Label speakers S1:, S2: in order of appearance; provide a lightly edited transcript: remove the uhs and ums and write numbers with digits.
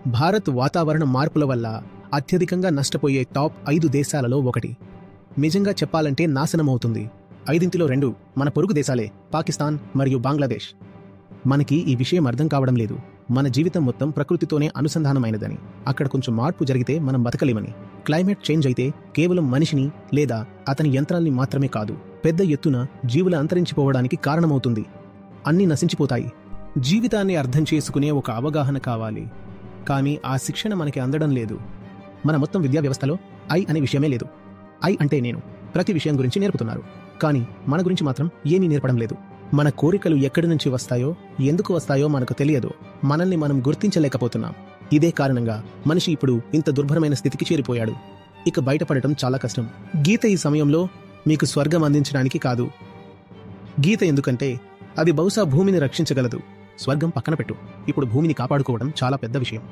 S1: భారత్ వాతావరణ మార్పుల వల్ల అత్యధికంగా నష్టపోయే టాప్ 5 దేశాలలో ఒకటి. నిజంగా చెప్పాలంటే నాశనమవుతుంది. 5లో 2 మన పొరుగు దేశాలే, పాకిస్తాన్ మరియు బంగ్లాదేశ్. మనకి ఈ విషయం అర్థం కావడం లేదు. మన జీవితం మొత్తం ప్రకృతితోనే అనుసంధానమైనదని, అక్కడ కొంచెం మార్పు జరిగితే మనం బతకలేమని. క్లైమేట్ చేంజ్ అయితే కేవలం మనిషిని లేదా అతని యంత్రాల్ని మాత్రమే కాదు, పెద్ద ఎత్తున జీవుల అంతరించిపోవడానికి కారణమవుతుంది. అన్నీ నశించిపోతాయి. జీవితాన్ని అర్థం చేసుకునే ఒక అవగాహన కావాలి. కానీ ఆ శిక్షణ మనకి అందడం లేదు. మన మొత్తం విద్యా వ్యవస్థలో ఐ అనే విషయమే లేదు. ఐ అంటే నేను. ప్రతి విషయం గురించి నేర్పుతున్నారు, కానీ మన గురించి మాత్రం ఏమీ నేర్పడం లేదు. మన కోరికలు ఎక్కడి నుంచి వస్తాయో, ఎందుకు వస్తాయో మనకు తెలియదు. మనల్ని మనం గుర్తించలేకపోతున్నాం. ఇదే కారణంగా మనిషి ఇప్పుడు ఇంత దుర్భరమైన స్థితికి చేరిపోయాడు. ఇక బయటపడటం చాలా కష్టం. గీత ఈ సమయంలో మీకు స్వర్గం అందించడానికి కాదు. గీత ఎందుకంటే అది బహుశా భూమిని రక్షించగలదు. స్వర్గం పక్కన పెట్టు, ఇప్పుడు భూమిని కాపాడుకోవడం చాలా పెద్ద విషయం.